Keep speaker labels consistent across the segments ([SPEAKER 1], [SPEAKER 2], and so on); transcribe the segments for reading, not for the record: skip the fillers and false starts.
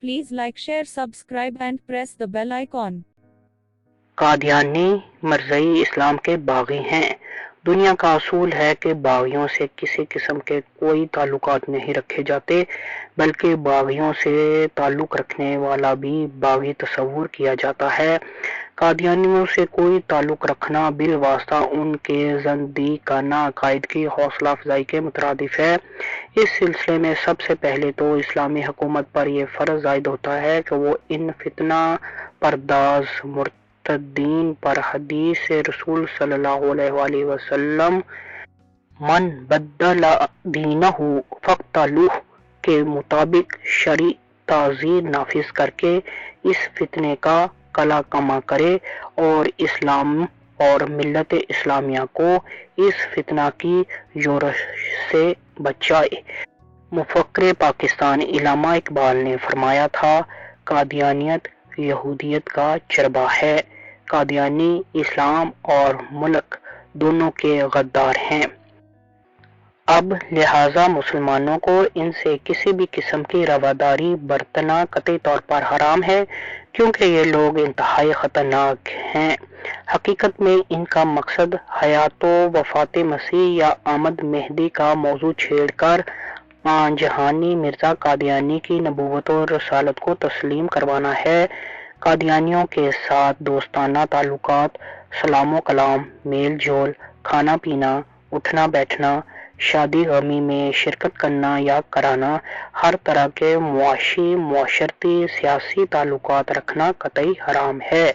[SPEAKER 1] Please like, share, subscribe and press the bell icon.
[SPEAKER 2] Qadiani مرزئی اسلام کے باغی ہیں۔ دنیا کا اصول ہے کہ باغیوں سے کسی قسم کے کوئی تعلقات نہیں رکھے جاتے، بلکہ باغیوں سے تعلق رکھنے والا بھی باغی تصور کیا جاتا ہے۔ قادیانیوں سے کوئی تعلق رکھنا بالواسطہ ان کے زندیقانہ عقائد کی حوصلہ افزائی کے مترادف ہے۔ اس سلسلے میں سب سے پہلے تو اسلامی حکومت پر یہ فرض عائد ہوتا ہے کہ وہ ان فتنہ پرداز مرتدین پر حدیث رسول صلی اللہ علیہ وآلہ وسلم من بدل دینہ فاقتلوہ کے مطابق شرعی تعزیر نافذ کر کے اس فتنے کا قلع کما کرے اور اسلام اور ملت اسلامیہ کو اس فتنہ کی یورش سے بچائے۔ مفکر پاکستان علامہ اقبال نے فرمایا تھا، قادیانیت یہودیت کا چربا ہے۔ قادیانی اسلام اور ملک دونوں کے غدار ہیں۔ اب لہٰذا مسلمانوں کو ان سے کسی بھی قسم کی رواداری برتنا قطعی طور پر حرام ہے، کیونکہ یہ لوگ انتہائی خطرناک ہیں۔ حقیقت میں ان کا مقصد حیات و وفات مسیح یا آمد مہدی کا موضوع چھیڑ کر جہانی مرزا قادیانی کی نبوت و رسالت کو تسلیم کروانا ہے۔ قادیانیوں کے ساتھ دوستانہ تعلقات، سلام و کلام، میل جول، کھانا پینا، اٹھنا بیٹھنا، شادی غمی میں شرکت کرنا یا کرانا، ہر طرح کے معاشی، معاشرتی، سیاسی تعلقات رکھنا قطعی حرام ہے۔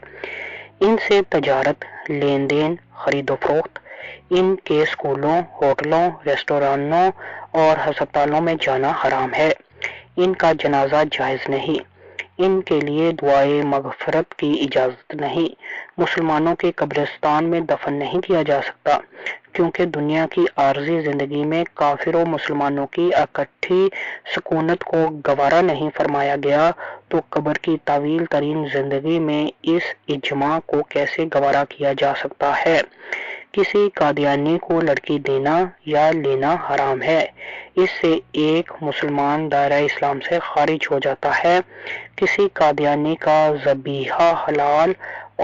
[SPEAKER 2] ان سے تجارت، لین دین، خرید و فروخت، ان کے اسکولوں، ہوٹلوں، ریستورانوں اور ہسپتالوں میں جانا حرام ہے۔ ان کا جنازہ جائز نہیں۔ ان کے لیے دعائے مغفرت کی اجازت نہیں۔ مسلمانوں کے قبرستان میں دفن نہیں کیا جا سکتا، کیونکہ دنیا کی عارضی زندگی میں کافر و مسلمانوں کی اکٹھی سکونت کو گوارا نہیں فرمایا گیا، تو قبر کی طویل ترین زندگی میں اس اجماع کو کیسے گوارا کیا جا سکتا ہے؟ کسی قادیانی کو لڑکی دینا یا لینا حرام ہے۔ اس سے ایک مسلمان دائرہ اسلام سے خارج ہو جاتا ہے۔ کسی قادیانی کا ذبیحہ حلال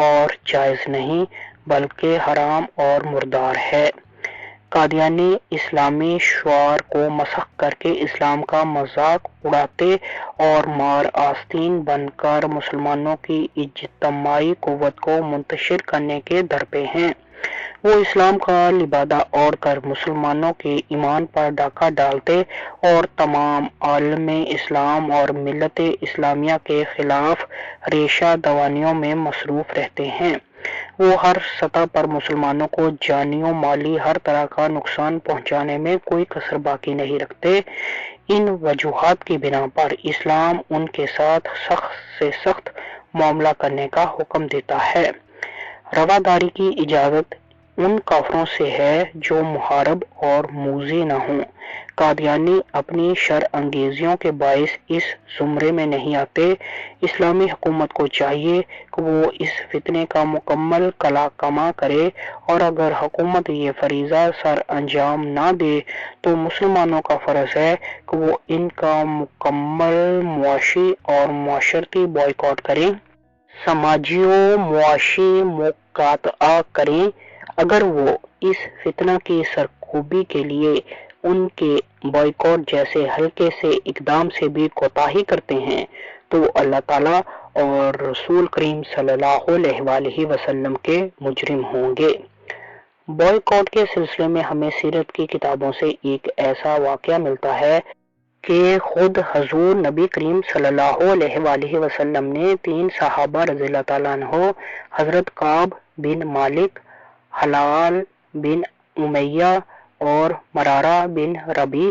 [SPEAKER 2] اور جائز نہیں، بلکہ حرام اور مردار ہے۔ قادیانی اسلامی شعار کو مسخ کر کے اسلام کا مذاق اڑاتے اور مار آستین بن کر مسلمانوں کی اجتماعی قوت کو منتشر کرنے کے درپے ہیں۔ وہ اسلام کا لبادہ اوڑھ کر مسلمانوں کے ایمان پر ڈاکہ ڈالتے اور تمام عالم اسلام اور ملت اسلامیہ کے خلاف ریشہ دوانیوں میں مصروف رہتے ہیں۔ وہ ہر سطح پر مسلمانوں کو جانی و مالی ہر طرح کا نقصان پہنچانے میں کوئی کسر باقی نہیں رکھتے۔ ان وجوہات کی بنا پر اسلام ان کے ساتھ سخت سے سخت معاملہ کرنے کا حکم دیتا ہے۔ رواداری کی اجازت ان کافروں سے ہے جو محارب اور موذی نہ ہوں۔ قادیانی اپنی شر انگیزیوں کے باعث اس زمرے میں نہیں آتے۔ اسلامی حکومت کو چاہیے کہ وہ اس فتنے کا مکمل قلع کما کرے، اور اگر حکومت یہ فریضہ سر انجام نہ دے تو مسلمانوں کا فرض ہے کہ وہ ان کا مکمل معاشی اور معاشرتی بائیکاٹ کریں، سماجی و معاشی مقاطعہ کریں۔ اگر وہ اس فتنہ کی سرکوبی کے لیے ان کے بائیکاٹ جیسے ہلکے سے اقدام سے بھی کوتاہی کرتے ہیں تو وہ اللہ تعالیٰ اور رسول کریم صلی اللہ علیہ وآلہ وسلم کے مجرم ہوں گے۔ بائیکاٹ کے سلسلے میں ہمیں سیرت کی کتابوں سے ایک ایسا واقعہ ملتا ہے کہ خود حضور نبی کریم صلی اللہ علیہ وآلہ وسلم نے 3 صحابہ رضی اللہ تعالیٰ عنہ، حضرت کعب بن مالک، ہلال بن امیہ اور مرارہ بن ربیع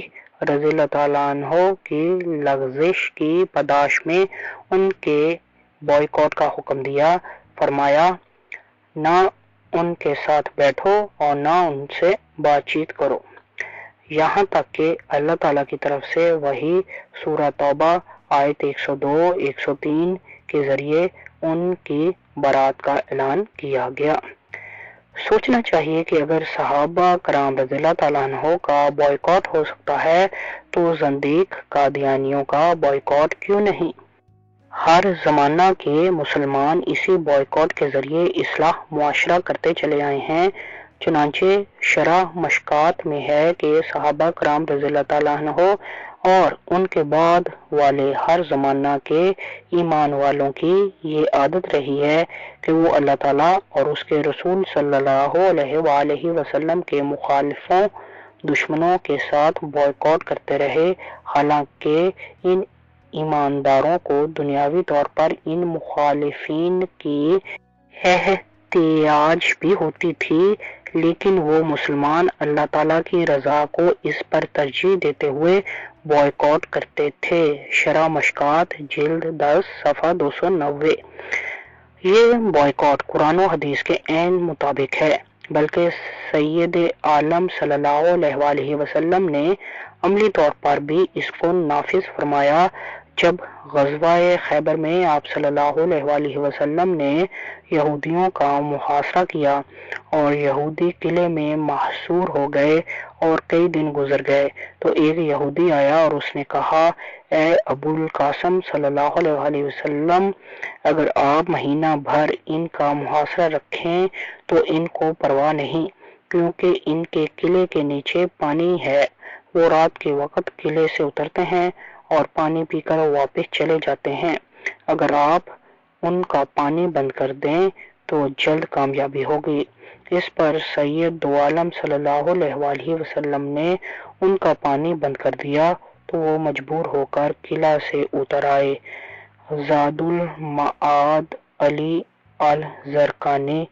[SPEAKER 2] رضی اللہ تعالیٰ عنہ کی لغزش کی پاداش میں ان کے بائیکاٹ کا حکم دیا۔ فرمایا، نہ ان کے ساتھ بیٹھو اور نہ ان سے بات چیت کرو، یہاں تک کہ اللہ تعالیٰ کی طرف سے وحی سورہ توبہ آیت 102 103 کے ذریعے ان کی برات کا اعلان کیا گیا۔ سوچنا چاہیے کہ اگر صحابہ کرام رضی اللہ تعالیٰ عنہ کا بائیکاٹ ہو سکتا ہے تو زندیق قادیانیوں کا بائیکاٹ کیوں نہیں؟ ہر زمانہ کے مسلمان اسی بائیکاٹ کے ذریعے اصلاح معاشرہ کرتے چلے آئے ہیں۔ چنانچہ شرح مشکات میں ہے کہ صحابہ کرام رضی اللہ تعالیٰ عنہ اور ان کے بعد والے ہر زمانہ کے ایمان والوں کی یہ عادت رہی ہے کہ وہ اللہ تعالیٰ اور اس کے رسول صلی اللہ علیہ وآلہ وسلم کے مخالفوں دشمنوں کے ساتھ بائیکاٹ کرتے رہے، حالانکہ ان ایمانداروں کو دنیاوی طور پر ان مخالفین کی احتیاج بھی ہوتی تھی، لیکن وہ مسلمان اللہ تعالیٰ کی رضا کو اس پر ترجیح دیتے ہوئے بائیکاٹ کرتے تھے۔ شرح مشکات جلد 10 صفحہ 290۔ یہ بائیکاٹ قرآن و حدیث کے عین مطابق ہے، بلکہ سید عالم صلی اللہ علیہ وآلہ وسلم نے عملی طور پر بھی اس کو نافذ فرمایا۔ جب غزوہ خیبر میں آپ صلی اللہ علیہ وآلہ وسلم نے یہودیوں کا محاصرہ کیا اور یہودی قلعے میں محصور ہو گئے اور کئی دن گزر گئے، تو ایک یہودی آیا اور اس نے کہا، اے ابو القاسم صلی اللہ علیہ وآلہ وسلم، اگر آپ مہینہ بھر ان کا محاصرہ رکھیں تو ان کو پرواہ نہیں، کیونکہ ان کے قلعے کے نیچے پانی ہے۔ وہ رات کے وقت قلعے سے اترتے ہیں اور پانی پی کر واپس چلے جاتے ہیں۔ اگر آپ ان کا پانی بند کر دیں تو جلد کامیابی ہوگی۔ اس پر سید دو عالم صلی اللہ علیہ وآلہ وسلم نے ان کا پانی بند کر دیا تو وہ مجبور ہو کر قلعہ سے اتر آئے۔ زاد المعاد علی الزرقانی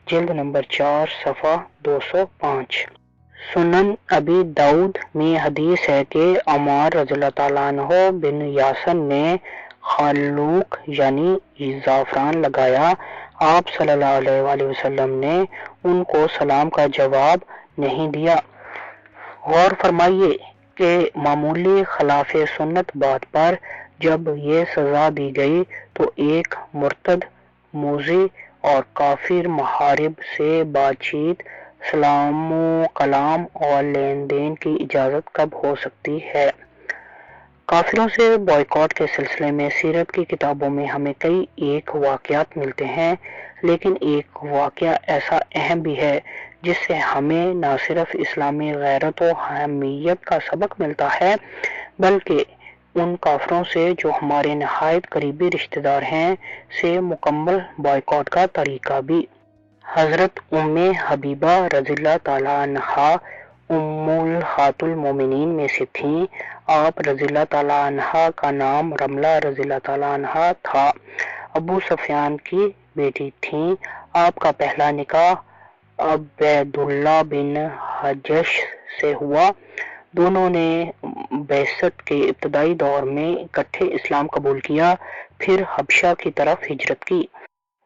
[SPEAKER 2] جلد نمبر 4 صفحہ 205۔ سنن ابی داؤد میں حدیث ہے کہ عمار رضی اللہ تعالیٰ عنہ بن یاسر نے خلوق یعنی زعفران لگایا۔ آپ صلی اللہ علیہ وآلہ وسلم نے ان کو سلام کا جواب نہیں دیا۔ غور فرمائیے کہ معمولی خلاف سنت بات پر جب یہ سزا دی گئی تو ایک مرتد موذی اور کافر محارب سے بات چیت، سلام و کلام اور لین دین کی اجازت کب ہو سکتی ہے؟ کافروں سے بائیکاٹ کے سلسلے میں سیرت کی کتابوں میں ہمیں کئی ایک واقعات ملتے ہیں، لیکن ایک واقعہ ایسا اہم بھی ہے جس سے ہمیں نہ صرف اسلامی غیرت و حمیت کا سبق ملتا ہے، بلکہ ان کافروں سے جو ہمارے نہایت قریبی رشتہ دار ہیں سے مکمل بائیکاٹ کا طریقہ بھی۔ حضرت ام حبیبہ رضی اللہ تعالیٰ عنہا امہات المومنین میں سے تھیں۔ آپ رضی اللہ تعالیٰ عنہ کا نام رملہ رضی اللہ تعالیٰ عنہ تھا، ابو سفیان کی بیٹی تھیں۔ آپ کا پہلا نکاح عبید اللہ بن حجش سے ہوا۔ دونوں نے بعثت کے ابتدائی دور میں اکٹھے اسلام قبول کیا، پھر حبشہ کی طرف ہجرت کی۔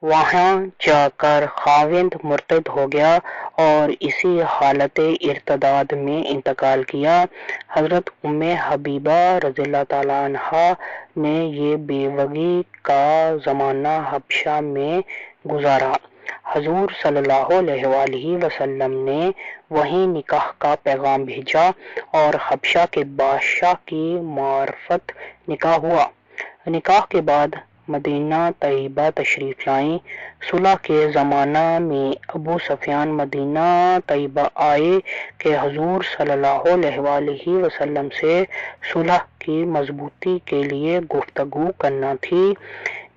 [SPEAKER 2] وہاں جا کر خاوند مرتد ہو گیا اور اسی حالت ارتداد میں انتقال کیا۔ حضرت ام حبیبہ رضی اللہ تعالیٰ عنہا نے یہ بیوگی کا زمانہ حبشہ میں گزارا۔ حضور صلی اللہ علیہ وآلہ وسلم نے وہیں نکاح کا پیغام بھیجا اور حبشہ کے بادشاہ کی معرفت نکاح ہوا۔ نکاح کے بعد مدینہ طیبہ تشریف لائیں۔ صلح کے زمانہ میں ابو سفیان مدینہ طیبہ آئے کہ حضور صلی اللہ علیہ وآلہ وسلم سے صلح کی مضبوطی کے لیے گفتگو کرنا تھی۔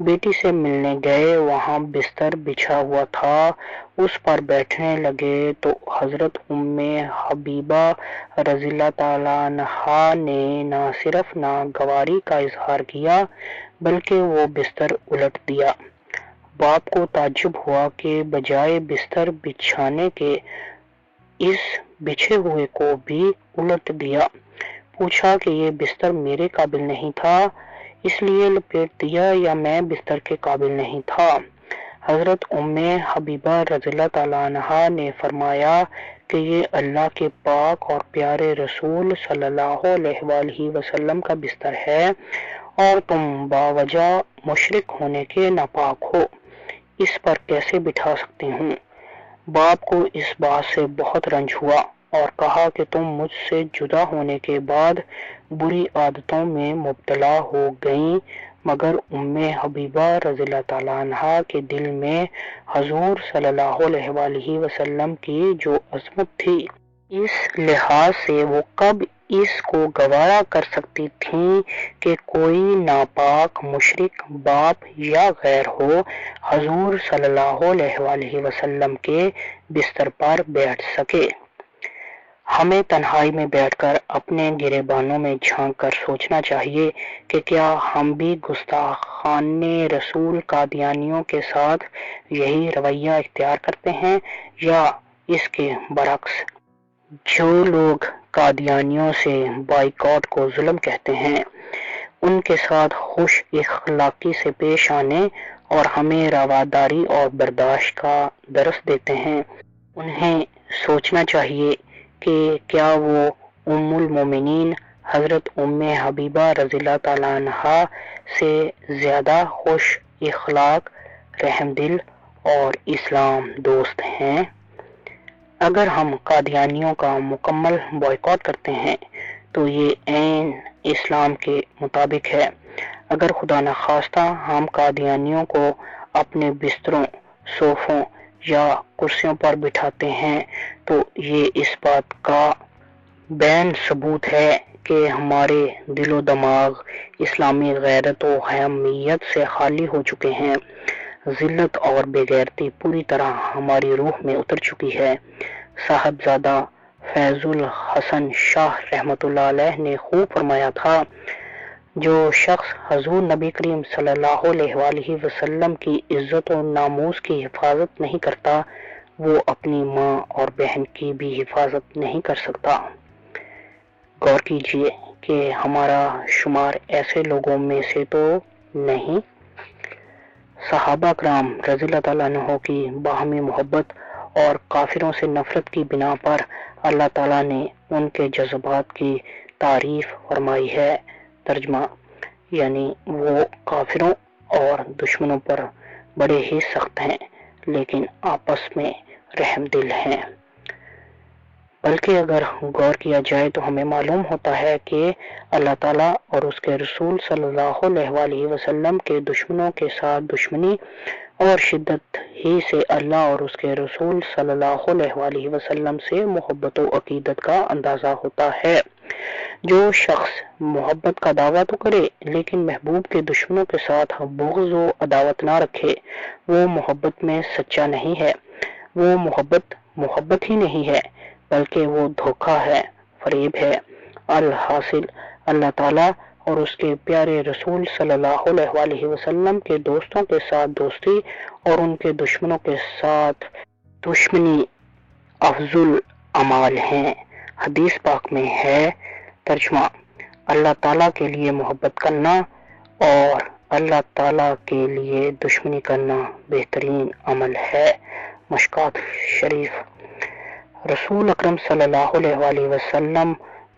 [SPEAKER 2] بیٹی سے ملنے گئے، وہاں بستر بچھا ہوا تھا، اس پر بیٹھنے لگے تو حضرت ام حبیبہ رضی اللہ تعالیٰ عنہا نے نہ صرف ناگواری کا اظہار کیا بلکہ وہ بستر الٹ دیا۔ باپ کو تعجب ہوا کہ بجائے بستر بچھانے کے اس بچھے ہوئے کو بھی الٹ دیا۔ پوچھا کہ یہ بستر میرے قابل نہیں تھا اس لیے لپیٹ دیا یا میں بستر کے قابل نہیں تھا؟ حضرت ام حبیبہ رضی اللہ تعالیٰ عنہا نے فرمایا کہ یہ اللہ کے پاک اور پیارے رسول صلی اللہ علیہ وآلہ وسلم کا بستر ہے اور تم باوجہ مشرک ہونے کے ناپاک ہو، اس پر کیسے بٹھا سکتی ہوں؟ باپ کو اس بات سے بہت رنج ہوا اور کہا کہ تم مجھ سے جدا ہونے کے بعد بری عادتوں میں مبتلا ہو گئیں، مگر ام حبیبہ رضی اللہ تعالیٰ عنہ کے دل میں حضور صلی اللہ علیہ وآلہ وسلم کی جو عظمت تھی، اس لحاظ سے وہ کب اس کو گوارا کر سکتی تھیں کہ کوئی ناپاک مشرک باپ یا غیر ہو حضور صلی اللہ علیہ وآلہ وسلم کے بستر پر بیٹھ سکے۔ ہمیں تنہائی میں بیٹھ کر اپنے گریبانوں میں جھانک کر سوچنا چاہیے کہ کیا ہم بھی گستاخان رسول قادیانیوں کے ساتھ یہی رویہ اختیار کرتے ہیں یا اس کے برعکس؟ جو لوگ قادیانیوں سے بائیکاٹ کو ظلم کہتے ہیں، ان کے ساتھ خوش اخلاقی سے پیش آنے اور ہمیں رواداری اور برداشت کا درس دیتے ہیں، انہیں سوچنا چاہیے کہ کیا وہ ام المومنین حضرت ام حبیبہ رضی اللہ تعالیٰ عنہ سے زیادہ خوش اخلاق، رحم دل اور اسلام دوست ہیں؟ اگر ہم قادیانیوں کا مکمل بائیکاٹ کرتے ہیں تو یہ عین اسلام کے مطابق ہے۔ اگر خدا نخواستہ ہم قادیانیوں کو اپنے بستروں، صوفوں یا کرسیوں پر بٹھاتے ہیں تو یہ اس بات کا بین ثبوت ہے کہ ہمارے دل و دماغ اسلامی غیرت و حمیت سے خالی ہو چکے ہیں، ذلت اور بے غیرتی پوری طرح ہماری روح میں اتر چکی ہے۔ صاحبزادہ فیض الحسن شاہ رحمۃ اللہ علیہ نے خوب فرمایا تھا، جو شخص حضور نبی کریم صلی اللہ علیہ وآلہ وسلم کی عزت و ناموس کی حفاظت نہیں کرتا، وہ اپنی ماں اور بہن کی بھی حفاظت نہیں کر سکتا۔ غور کیجئے کہ ہمارا شمار ایسے لوگوں میں سے تو نہیں۔ صحابہ کرام رضی اللہ تعالیٰ عنہ کی باہمی محبت اور کافروں سے نفرت کی بنا پر اللہ تعالیٰ نے ان کے جذبات کی تعریف فرمائی ہے۔ ترجمہ یعنی وہ کافروں اور دشمنوں پر بڑے ہی سخت ہیں لیکن آپس میں رحم دل ہیں۔ بلکہ اگر غور کیا جائے تو ہمیں معلوم ہوتا ہے کہ اللہ تعالیٰ اور اس کے رسول صلی اللہ علیہ وآلہ وسلم کے دشمنوں کے ساتھ دشمنی اور شدت ہی سے اللہ اور اس کے رسول صلی اللہ علیہ وآلہ وسلم سے محبت و عقیدت کا اندازہ ہوتا ہے۔ جو شخص محبت کا دعویٰ تو کرے لیکن محبوب کے دشمنوں کے ساتھ بغض و عداوت نہ رکھے، وہ محبت میں سچا نہیں ہے، وہ محبت ہی نہیں ہے بلکہ وہ دھوکہ ہے، فریب ہے۔ الحاصل اللہ تعالیٰ اور اس کے پیارے رسول صلی اللہ علیہ وآلہ وسلم کے دوستوں کے ساتھ دوستی اور ان کے دشمنوں کے ساتھ دشمنی افضل اعمال ہیں۔ حدیث پاک میں ہے، ترجمہ اللہ تعالیٰ کے لیے محبت کرنا اور اللہ تعالیٰ کے لیے دشمنی کرنا بہترین عمل ہے۔ مشکوٰۃ شریف۔ رسول اکرم صلی اللہ علیہ وآلہ وسلم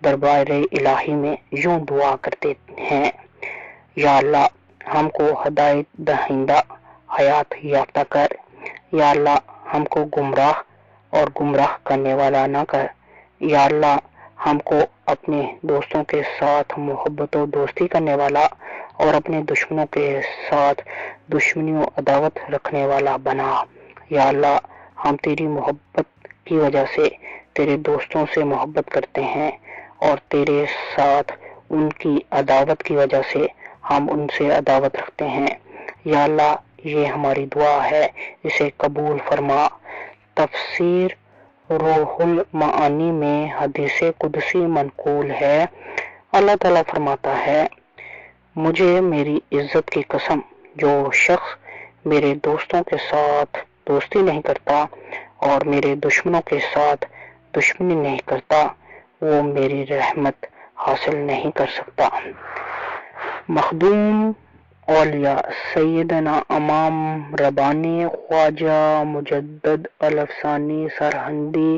[SPEAKER 2] دربار الہی میں یوں دعا کرتے ہیں، یا اللہ ہم کو ہدایت دہندہ حیات یافتہ کر، یا اللہ ہم کو گمراہ اور گمراہ کرنے والا نہ کر، یا اللہ ہم کو اپنے دوستوں کے ساتھ محبت و دوستی کرنے والا اور اپنے دشمنوں کے ساتھ دشمنی و عداوت رکھنے والا بنا۔ یا اللہ ہم تیری محبت کی وجہ سے تیرے دوستوں سے محبت کرتے ہیں اور تیرے ساتھ ان کی عداوت کی وجہ سے ہم ان سے عداوت رکھتے ہیں۔ یا اللہ یہ ہماری دعا ہے، اسے قبول فرما۔ تفسیر روح المعانی میں حدیث قدسی منقول ہے، اللہ تعالیٰ فرماتا ہے، مجھے میری عزت کی قسم، جو شخص میرے دوستوں کے ساتھ دوستی نہیں کرتا اور میرے دشمنوں کے ساتھ دشمنی نہیں کرتا، وہ میری رحمت حاصل نہیں کر سکتا۔ مخدوم اولیاء سیدنا امام ربانی خواجہ مجدد الافسانی سرہندی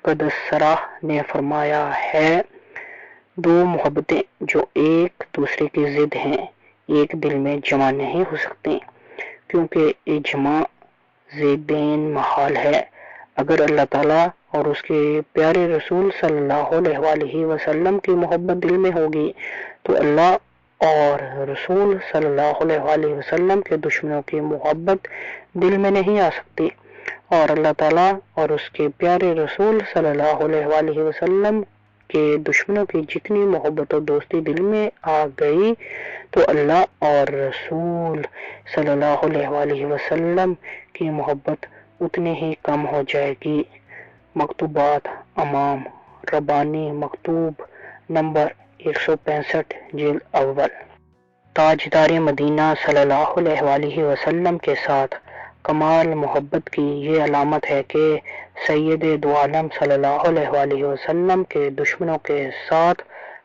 [SPEAKER 2] قدس سرہ نے فرمایا ہے، دو محبتیں جو ایک دوسرے کی ضد ہیں ایک دل میں جمع نہیں ہو سکتی، کیونکہ اجماع ضدین محال ہے۔ اگر اللہ تعالیٰ اور اس کے پیارے رسول صلی اللہ علیہ وآلہ وسلم کی محبت دل میں ہوگی تو اللہ اور رسول صلی اللہ علیہ وسلم کے دشمنوں کی محبت دل میں نہیں آ سکتی، اور اللہ تعالیٰ اور اس کے پیارے رسول صلی اللہ علیہ وسلم کے دشمنوں کی جتنی محبت اور دوستی دل میں آ گئی تو اللہ اور رسول صلی اللہ علیہ وسلم کی محبت اتنی ہی کم ہو جائے گی۔ مکتوبات امام ربانی مکتوب نمبر 165 جلد اول۔ تاجدار مدینہ صلی اللہ علیہ وسلم کے ساتھ کمال محبت کی یہ علامت ہے کہ سید دو عالم صلی اللہ علیہ وسلم کے دشمنوں کے ساتھ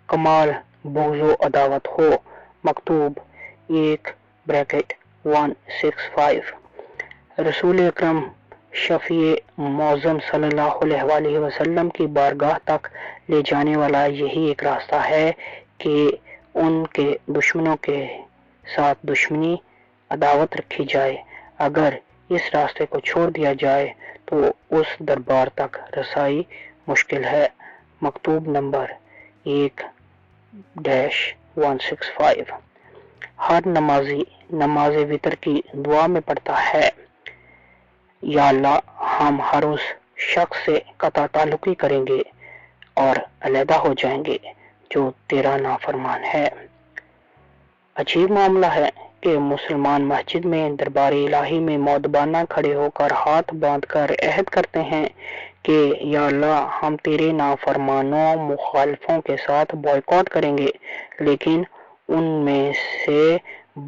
[SPEAKER 2] کمال بغض و عداوت ہو۔ مکتوب 1-165۔ رسول اکرم شفیع معظم صلی اللہ علیہ وسلم کی بارگاہ تک لے جانے والا یہی ایک راستہ ہے کہ ان کے دشمنوں کے ساتھ دشمنی عداوت رکھی جائے۔ اگر اس راستے کو چھوڑ دیا جائے تو اس دربار تک رسائی مشکل ہے۔ مکتوب نمبر 1-165۔ ہر نمازی نماز وتر کی دعا میں پڑھتا ہے، یا اللہ ہم ہر اس شخص سے قطع تعلقی کریں گے اور علیحدہ ہو جائیں گے جو تیرا نافرمان ہے۔ عجیب معاملہ ہے کہ مسلمان مسجد میں دربار الہی میں مؤدبانہ کھڑے ہو کر ہاتھ باندھ کر عہد کرتے ہیں کہ یا اللہ ہم تیرے نافرمانوں مخالفوں کے ساتھ بائیکاٹ کریں گے، لیکن ان میں سے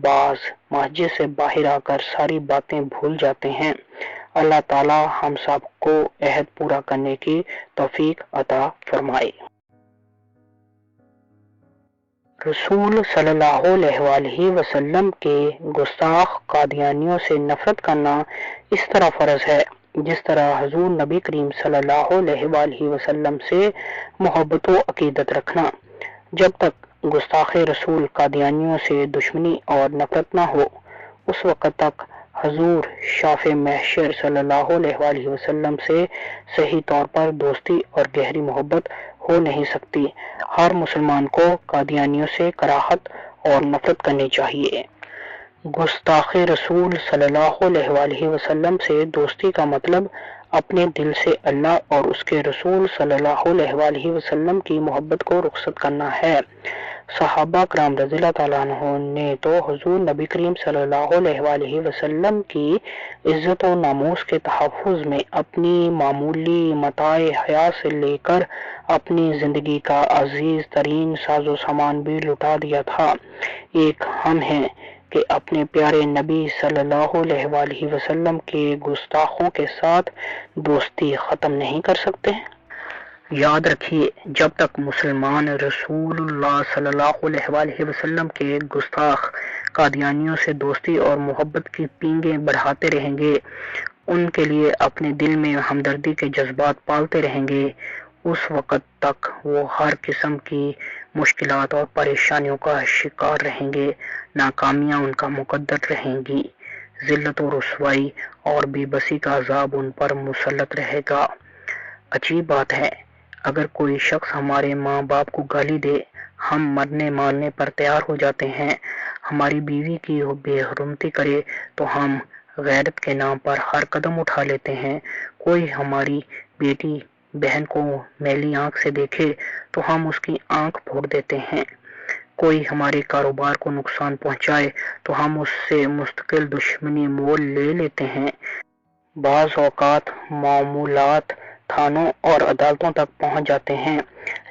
[SPEAKER 2] بعض مسجد سے باہر آ کر ساری باتیں بھول جاتے ہیں۔ اللہ تعالی ہم سب کو عہد پورا کرنے کی توفیق عطا فرمائے۔ رسول صلی اللہ علیہ وسلم کے گستاخ قادیانیوں سے نفرت کرنا اس طرح فرض ہے جس طرح حضور نبی کریم صلی اللہ علیہ وسلم سے محبت و عقیدت رکھنا۔ جب تک گستاخ رسول قادیانیوں سے دشمنی اور نفرت نہ ہو، اس وقت تک حضور شافع محشر صلی اللہ علیہ وسلم سے صحیح طور پر دوستی اور گہری محبت ہو نہیں سکتی۔ ہر مسلمان کو قادیانیوں سے کراہت اور نفرت کرنی چاہیے۔ گستاخ رسول صلی اللہ علیہ وسلم سے دوستی کا مطلب اپنے دل سے اللہ اور اس کے رسول صلی اللہ علیہ وسلم کی محبت کو رخصت کرنا ہے۔ صحابہ کرام رضی اللہ تعالیٰ عنہ نے تو حضور نبی کریم صلی اللہ علیہ وسلم کی عزت و ناموس کے تحفظ میں اپنی معمولی متاع حیات سے لے کر اپنی زندگی کا عزیز ترین ساز و سامان بھی لٹا دیا تھا۔ ایک ہم ہیں کہ اپنے پیارے نبی صلی اللہ علیہ وسلم کے گستاخوں کے ساتھ دوستی ختم نہیں کر سکتے۔ یاد رکھیے، جب تک مسلمان رسول اللہ صلی اللہ علیہ وسلم کے گستاخ قادیانیوں سے دوستی اور محبت کی پینگیں بڑھاتے رہیں گے، ان کے لیے اپنے دل میں ہمدردی کے جذبات پالتے رہیں گے، اس وقت تک وہ ہر قسم کی مشکلات اور پریشانیوں کا شکار رہیں گے، ناکامیاں ان کا مقدر رہیں گی، ذلت و رسوائی اور بے بسی کا عذاب ان پر مسلط رہے گا۔ عجیب بات ہے، اگر کوئی شخص ہمارے ماں باپ کو گالی دے، ہم مرنے مارنے پر تیار ہو جاتے ہیں۔ ہماری بیوی کی بے حرمتی کرے تو ہم غیرت کے نام پر ہر قدم اٹھا لیتے ہیں۔ کوئی ہماری بیٹی بہن کو میلی آنکھ سے دیکھے تو ہم اس کی آنکھ پھوڑ دیتے ہیں۔ کوئی ہمارے کاروبار کو نقصان پہنچائے تو ہم اس سے مستقل دشمنی مول لے لیتے ہیں۔ بعض اوقات معاملات تھانوں اور عدالتوں تک پہنچ جاتے ہیں،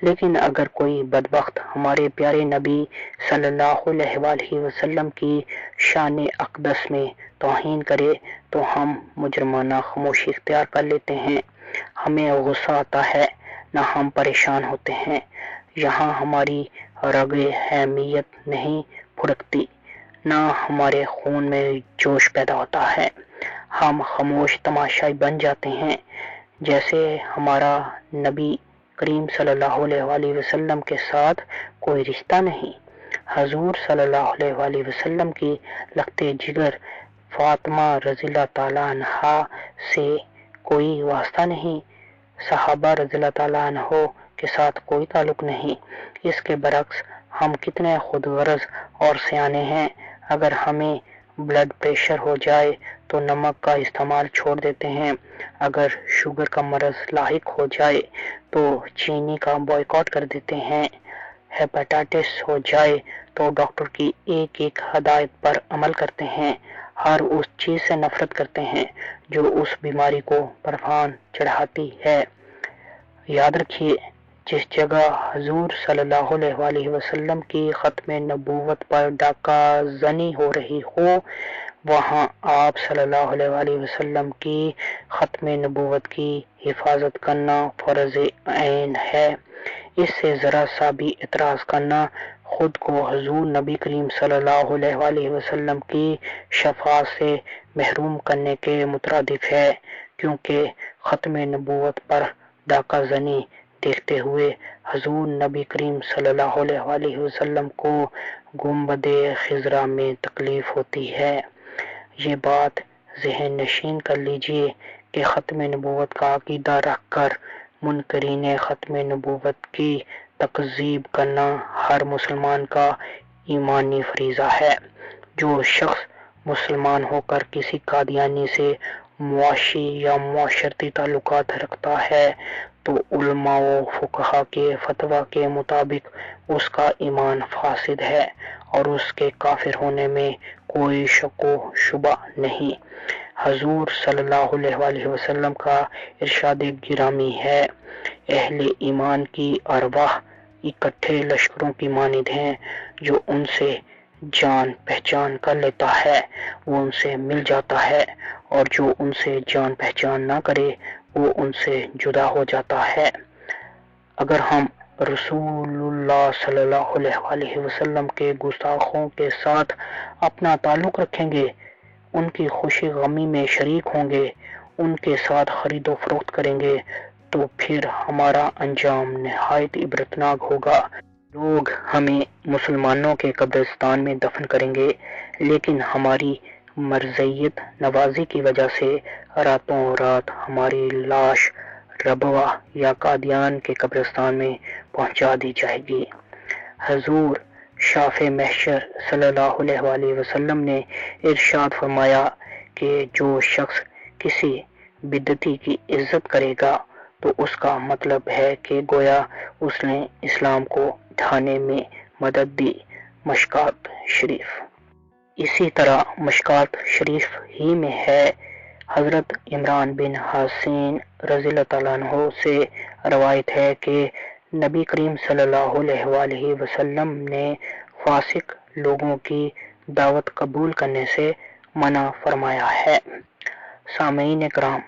[SPEAKER 2] لیکن اگر کوئی بدبخت ہمارے پیارے نبی صلی اللہ علیہ وسلم کی شان اقدس میں توہین کرے تو ہم مجرمانہ خاموشی اختیار کر لیتے ہیں۔ ہمیں غصہ آتا ہے، نہ ہم پریشان ہوتے ہیں۔ یہاں ہماری رگ حمیت نہیں پھڑکتی، نہ ہمارے خون میں جوش پیدا ہوتا ہے۔ ہم خاموش تماشائی بن جاتے ہیں، جیسے ہمارا نبی کریم صلی اللہ علیہ وسلم کے ساتھ کوئی رشتہ نہیں۔ حضور صلی اللہ علیہ وسلم کی لختے جگر فاطمہ رضی اللہ تعالیٰ عنہا سے کوئی واسطہ نہیں، صحابہ رضی اللہ تعالیٰ عنہ کے ساتھ کوئی تعلق نہیں۔ اس کے برعکس ہم کتنے خود غرض اور سیانے ہیں۔ اگر ہمیں بلڈ پریشر ہو جائے تو نمک کا استعمال چھوڑ دیتے ہیں، اگر شوگر کا مرض لاحق ہو جائے تو چینی کا بائیکاٹ کر دیتے ہیں، ہیپاٹائٹس ہو جائے تو ڈاکٹر کی ایک ایک ہدایت پر عمل کرتے ہیں، ہر اس چیز سے نفرت کرتے ہیں جو اس بیماری کو پروان چڑھاتی ہے۔ یاد رکھیے، جس جگہ حضور صلی اللہ علیہ وسلم کی ختم نبوت پر ڈاکہ زنی ہو رہی ہو، وہاں آپ صلی اللہ علیہ وسلم کی ختم نبوت کی حفاظت کرنا فرض عین ہے۔ اس سے ذرا سا بھی اعتراض کرنا خود کو حضور نبی کریم صلی اللہ علیہ وسلم کی شفاعت سے محروم کرنے کے مترادف ہے، کیونکہ ختم نبوت پر ڈاکہ زنی دیکھتے ہوئے حضور نبی کریم صلی اللہ علیہ وسلم کو گنبد خضرا میں تکلیف ہوتی ہے۔ یہ بات ذہن نشین کر لیجئے کہ ختم نبوت کا عقیدہ رکھ کر منکرین ختم نبوت کی تکذیب کرنا ہر مسلمان کا ایمانی فریضہ ہے۔ جو شخص مسلمان ہو کر کسی قادیانی سے معاشی یا معاشرتی تعلقات رکھتا ہے تو علماء و فقہا کے فتویٰ کے مطابق اس کا ایمان فاسد ہے اور اس کے کافر ہونے میں کوئی شک و شبہ نہیں۔ حضور صلی اللہ علیہ وسلم کا ارشاد گرامی ہے، اہل ایمان کی ارواح اکٹھے لشکروں کی مانند ہیں، جو ان سے جان پہچان کر لیتا ہے وہ ان سے مل جاتا ہے، اور جو ان سے جان پہچان نہ کرے وہ ان سے جدا ہو جاتا ہے۔ اگر ہم رسول اللہ صلی اللہ علیہ وسلم کے گستاخوں کے ساتھ اپنا تعلق رکھیں گے، ان کی خوشی غمی میں شریک ہوں گے، ان کے ساتھ خرید و فروخت کریں گے، تو پھر ہمارا انجام نہایت عبرتناک ہوگا۔ لوگ ہمیں مسلمانوں کے قبرستان میں دفن کریں گے، لیکن ہماری مرضیت نوازی کی وجہ سے راتوں رات ہماری لاش ربوہ یا قادیان کے قبرستان میں پہنچا دی جائے گی۔ حضور شافع محشر صلی اللہ علیہ وسلم نے ارشاد فرمایا کہ جو شخص کسی بدعتی کی عزت کرے گا تو اس کا مطلب ہے کہ گویا اس نے اسلام کو ڈھانے میں مدد دی۔ مشکوٰۃ شریف۔ اسی طرح مشکوٰۃ شریف ہی میں ہے، حضرت عمران بن حسین رضی اللہ تعالیٰ عنہ سے روایت ہے کہ نبی کریم صلی اللہ علیہ وسلم نے فاسق لوگوں کی دعوت قبول کرنے سے منع فرمایا ہے۔ سامعین کرام،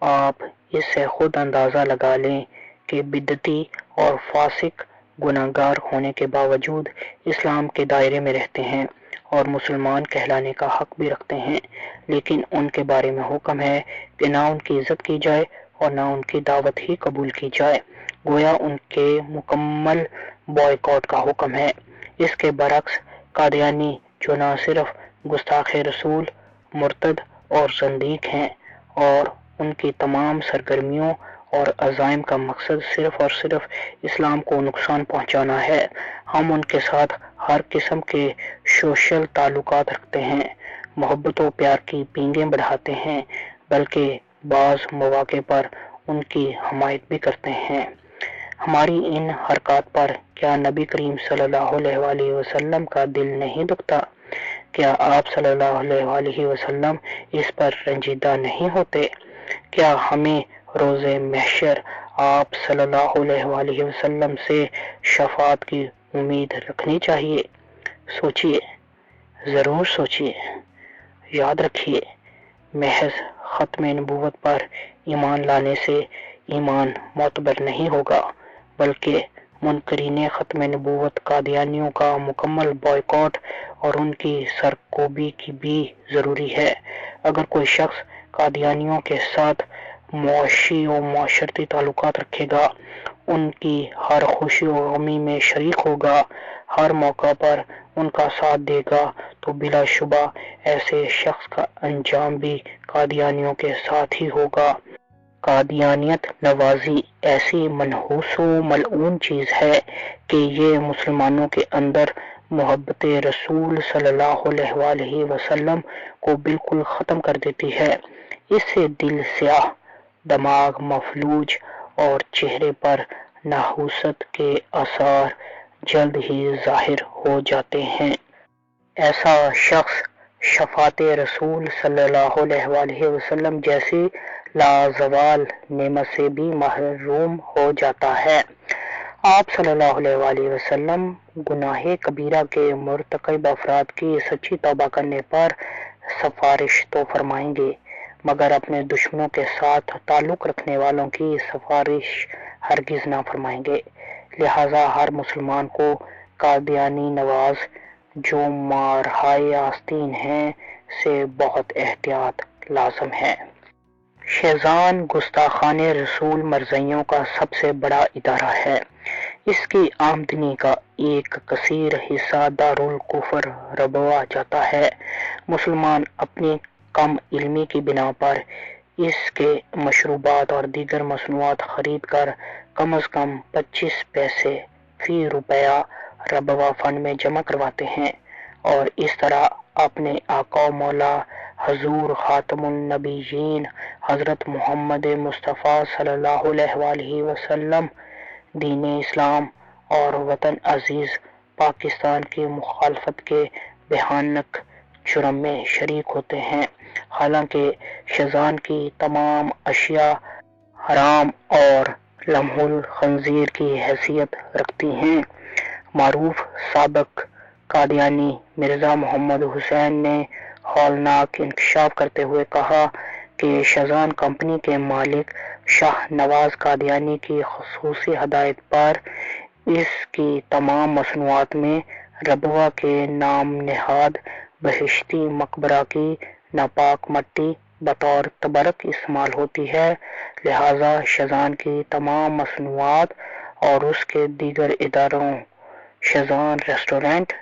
[SPEAKER 2] آپ اس سے خود اندازہ لگا لیں کہ بدعتی اور فاسق گناہگار ہونے کے باوجود اسلام کے دائرے میں رہتے ہیں اور مسلمان کہلانے کا حق بھی رکھتے ہیں، لیکن ان کے بارے میں حکم ہے کہ نہ ان کی عزت کی جائے اور نہ ان کی دعوت ہی قبول کی جائے، گویا ان کے مکمل بائیکاٹ کا حکم ہے۔ اس کے برعکس قادیانی جو نہ صرف گستاخ رسول، مرتد اور زندیق ہیں اور ان کی تمام سرگرمیوں اور عزائم کا مقصد صرف اور صرف اسلام کو نقصان پہنچانا ہے، ہم ان کے ساتھ ہر قسم کے سوشل تعلقات رکھتے ہیں، محبت و پیار کی پینگیں بڑھاتے ہیں، بلکہ بعض مواقع پر ان کی حمایت بھی کرتے ہیں۔ ہماری ان حرکات پر کیا نبی کریم صلی اللہ علیہ وسلم کا دل نہیں دکھتا؟ کیا آپ صلی اللہ علیہ وسلم اس پر رنجیدہ نہیں ہوتے؟ کیا ہمیں روز محشر آپ صلی اللہ علیہ وسلم سے شفاعت کی امید رکھنی چاہیے؟ سوچئے، ضرور سوچئے۔ یاد رکھیے، محض ختم نبوت پر ایمان لانے سے ایمان معتبر نہیں ہوگا، بلکہ منکرین ختم نبوت قادیانیوں کا مکمل بائیکاٹ اور ان کی سرکوبی کی بھی ضروری ہے۔ اگر کوئی شخص قادیانیوں کے ساتھ معاشی و معاشرتی تعلقات رکھے گا، ان کی ہر خوشی و غمی میں شریک ہوگا، ہر موقع پر ان کا ساتھ دے گا، تو بلا شبہ ایسے شخص کا انجام بھی قادیانیوں کے ساتھ ہی ہوگا۔ قادیانیت نوازی ایسی منحوس و ملعون چیز ہے کہ یہ مسلمانوں کے اندر محبت رسول صلی اللہ علیہ وآلہ وسلم کو بالکل ختم کر دیتی ہے۔ اس سے دل سیاہ، دماغ مفلوج اور چہرے پر نحوست کے آثار جلد ہی ظاہر ہو جاتے ہیں۔ ایسا شخص شفاعت رسول صلی اللہ علیہ وآلہ وسلم جیسی لازوال نعمت سے بھی محروم ہو جاتا ہے۔ آپ صلی اللہ علیہ وآلہ وسلم گناہ کبیرہ کے مرتکب افراد کی سچی توبہ کرنے پر سفارش تو فرمائیں گے، مگر اپنے دشمنوں کے ساتھ تعلق رکھنے والوں کی سفارش ہرگز نہ فرمائیں گے۔ لہذا ہر مسلمان کو قادیانی نواز جو مارہائے آستین ہیں سے بہت احتیاط لازم ہے۔ شیزان گستاخان رسول مرزائیوں کا سب سے بڑا ادارہ ہے۔ اس کی آمدنی کا ایک کثیر حصہ دارالکفر ربوا جاتا ہے۔ مسلمان اپنی کم علمی کی بنا پر اس کے مشروبات اور دیگر مصنوعات خرید کر کم از کم 25 پیسے فی روپیہ ربوا فنڈ میں جمع کرواتے ہیں اور اس طرح اپنے آقا و مولا حضور خاتم النبیین حضرت محمد مصطفیٰ صلی اللہ علیہ وآلہ وسلم، دین اسلام اور وطن عزیز پاکستان کی مخالفت کے بھیانک جرم میں شریک ہوتے ہیں۔ حالانکہ شیزان کی تمام اشیاء حرام اور لحم الخنزیر کی حیثیت رکھتی ہیں۔ معروف سابق قادیانی مرزا محمد حسین نے ہولناک انکشاف کرتے ہوئے کہا کہ شیزان کمپنی کے مالک شاہ نواز قادیانی کی خصوصی ہدایت پر اس کی تمام مصنوعات میں ربوا کے نام نہاد بہشتی مقبرہ کی ناپاک مٹی بطور تبرک استعمال ہوتی ہے۔ لہذا شیزان کی تمام مصنوعات اور اس کے دیگر اداروں شیزان ریسٹورنٹ،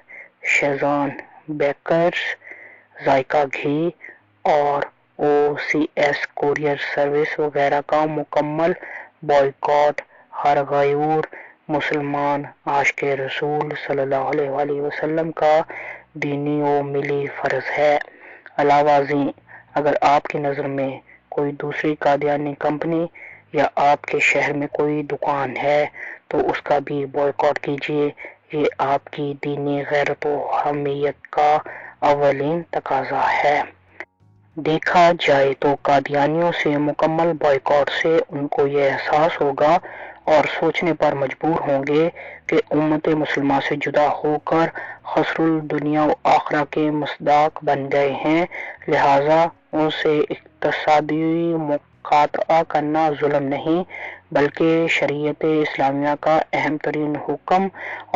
[SPEAKER 2] شیزان بیکرز، ذائقہ گھی اور OCS کوریئر سروس وغیرہ کا مکمل بائیکاٹ ہر غیور مسلمان عاشق رسول صلی اللہ علیہ وآلہ وسلم کا دینی و ملی فرض ہے۔ علاوہ ازیں اگر آپ کی نظر میں کوئی دوسری قادیانی کمپنی یا آپ کے شہر میں کوئی دکان ہے تو اس کا بھی بائیکاٹ کیجیے۔ یہ آپ کی دینی غیرت و حمیت کا اولین تقاضا ہے۔ دیکھا جائے تو قادیانیوں سے مکمل بائیکاٹ سے ان کو یہ احساس ہوگا اور سوچنے پر مجبور ہوں گے کہ امت مسلمہ سے جدا ہو کر خسر الدنیا و آخرہ کے مصداق بن گئے ہیں۔ لہذا ان سے اقتصادی مقاطعہ کرنا ظلم نہیں بلکہ شریعت اسلامیہ کا اہم ترین حکم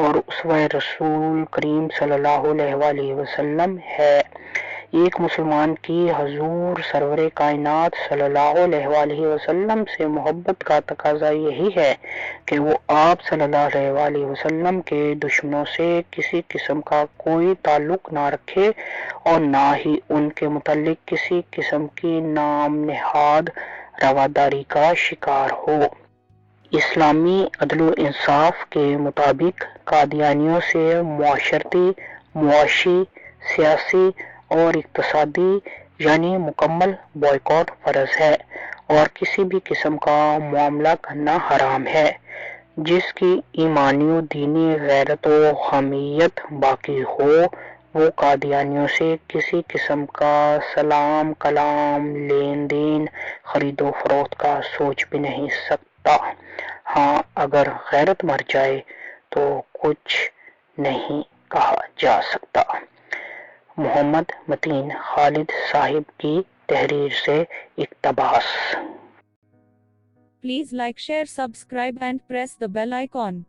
[SPEAKER 2] اور اسوہ رسول کریم صلی اللہ علیہ وآلہ وسلم ہے۔ ایک مسلمان کی حضور سرور کائنات صلی اللہ علیہ وآلہ وسلم سے محبت کا تقاضا یہی ہے کہ وہ آپ صلی اللہ علیہ وآلہ وسلم کے دشمنوں سے کسی قسم کا کوئی تعلق نہ رکھے اور نہ ہی ان کے متعلق کسی قسم کی نام نہاد رواداری کا شکار ہو۔ اسلامی عدل و انصاف کے مطابق قادیانیوں سے معاشرتی، معاشی، سیاسی اور اقتصادی یعنی مکمل بائیکاٹ فرض ہے اور کسی بھی قسم کا معاملہ کرنا حرام ہے۔ جس کی ایمانی و دینی غیرت و حمیت باقی ہو وہ قادیانیوں سے کسی قسم کا سلام کلام، لین دین، خرید و فروخت کا سوچ بھی نہیں سکتا۔ ہاں اگر غیرت مر جائے تو کچھ نہیں کہا جا سکتا۔ محمد متین خالد صاحب کی تحریر سے اقتباس۔
[SPEAKER 1] Please like, share, subscribe and press the bell icon.